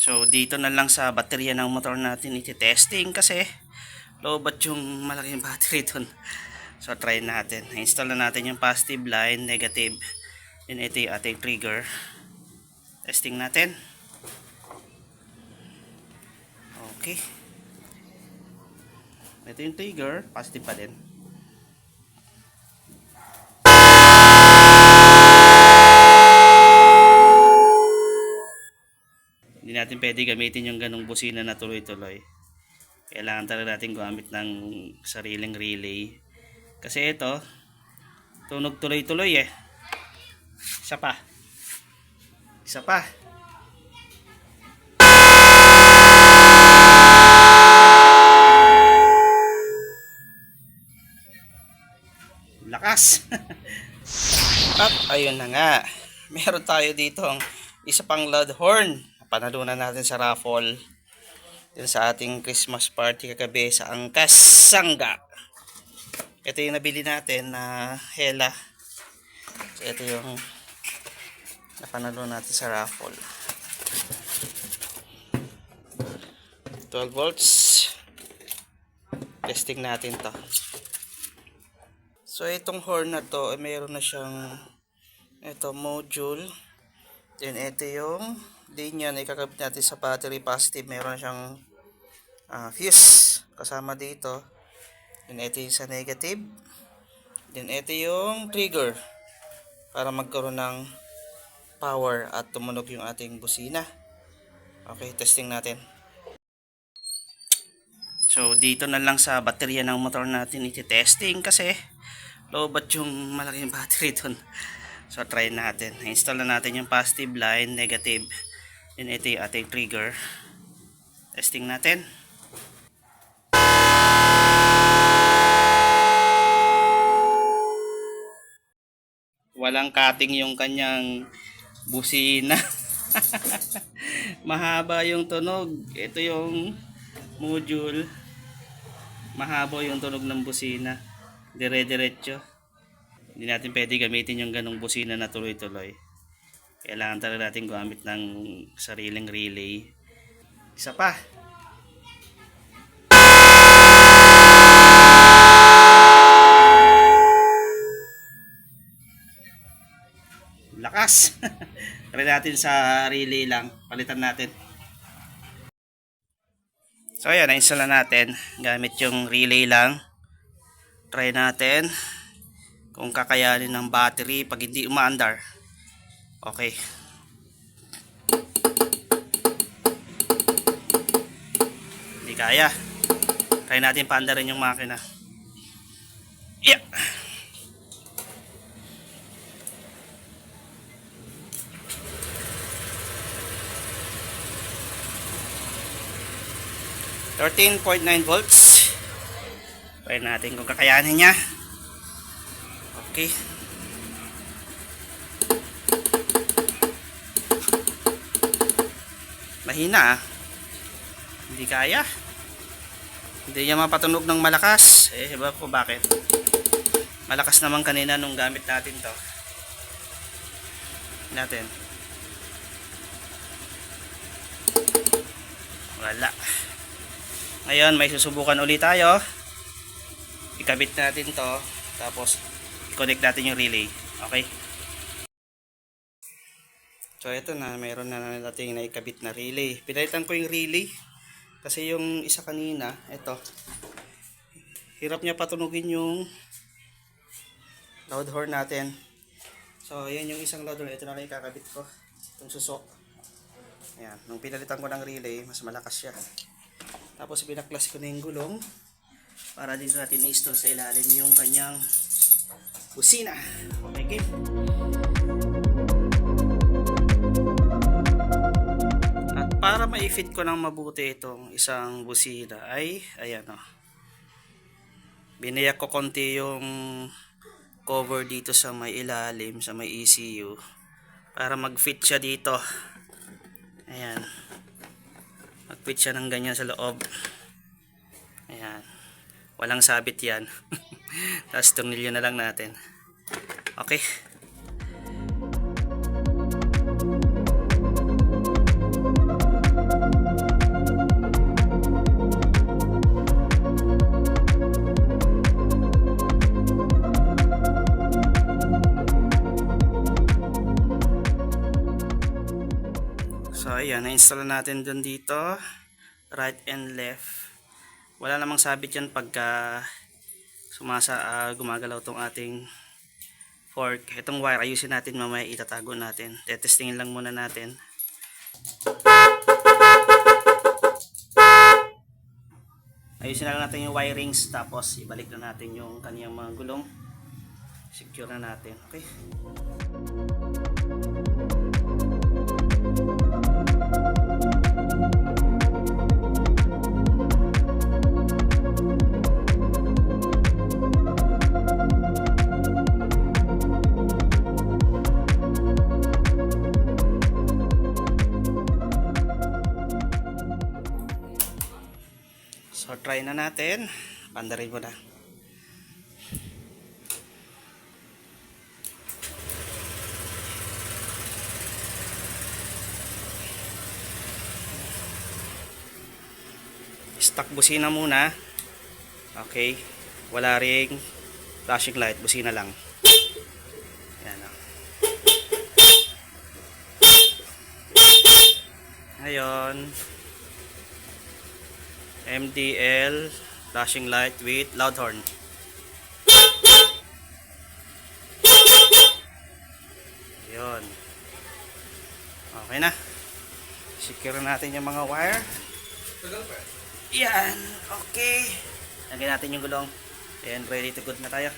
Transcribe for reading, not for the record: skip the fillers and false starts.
So dito na lang sa baterya ng motor natin iti-testing kasi lobat yung malaking battery dun. So try natin. Install na natin yung positive line, negative. Then ito yung ating trigger. Testing natin. Okay. Ito yung trigger, positive pa din. Hindi natin pwede gamitin yung ganong busina na tuloy-tuloy. Kailangan talaga natin gumamit ng sariling relay. Kasi ito, tunog tuloy-tuloy eh. Isa pa. Isa pa. Lakas. At ayun na nga. Meron tayo dito ang isa pang loud horn. Panalunan natin sa raffle. Dito sa ating Christmas party kagabi sa Angkas Sangga. Ito yung nabili natin na hela. So ito yung napanalo natin sa raffle. 12 volts. Testing natin to. So itong horn na to ay mayroon na siyang ito module. Then ito yung linya na ikakabit natin sa battery positive. Meron na siyang fuse kasama dito. Then ito yung sa negative. Then ito yung trigger para magkaroon ng power at tumunog yung ating busina. Okay, testing natin. So dito na lang sa baterya ng motor natin iti-testing kasi lobat yung malaking battery dun. So try natin. Install na natin yung positive line, negative. Then ito yung ating trigger. Testing natin. Walang cutting yung kanyang busina. Mahaba yung tunog. Ito yung module. Mahaba yung tunog ng busina. Dire-diretso. Hindi natin pwede gamitin yung ganong busina na tuloy-tuloy. Kailangan talaga natin gumamit ng sariling relay. Isa pa. Lakas. Try natin sa relay lang. Palitan natin. So ayan, na-install na natin. Gamit yung relay lang. Try natin kung kakayanin ng battery pag hindi umaandar. Okay. Hindi kaya. Try natin paandarin yung makina. Yeah. .9 volts. Try natin kung kakayanin niya. Okay. Mahina ah. Hindi kaya. Hindi niya mapatunog ng malakas. Iba ko bakit. Malakas naman kanina nung gamit natin to. Natin. Wala. Ngayon may susubukan ulit tayo. Ikabit natin to. Tapos i-connect natin yung relay. Okay. So ito na, mayroon na natin naikabit na relay. Pinalitan ko yung relay kasi yung isa kanina, ito, hirap niya patunugin yung loud horn natin. So yan yung isang loud horn, ito na lang ikakabit ko, itong susok. Ayan, nung pinalitan ko ng relay, mas malakas siya. Tapos pinaklas ko na yung gulong para dito natin i-install sa ilalim yung kanyang busina. Okay. Para ma-fit ko ng mabuti itong isang busina ay ayan o. Binayak ko konti yung cover dito sa may ilalim, sa may ECU para mag-fit siya dito. Ayan. Mag-fit siya ng ganyan sa loob. Ayan. Walang sabit yan. Tapos tornilyo na lang natin. Okay. So ayan, na-install natin dun dito, right and left. Wala namang sabit yan pagka gumagalaw tong ating fork. Itong wire ayusin natin mamaya, itatago natin. Tetestingin lang muna natin. Ayusin na lang natin yung wirings, tapos ibalik na natin yung kaniyang mga gulong. Secure na natin. Okay. So try na natin. Pandarin mo na. Stock busina muna. Okay. Wala ring flashing light. Busina lang. Yan o. Ngayon, MDL flashing light with loud horn. Yun. Okay na. Secure natin yung mga wire. Yan. Okay. Lagyan natin yung gulong. And ready to go na tayo.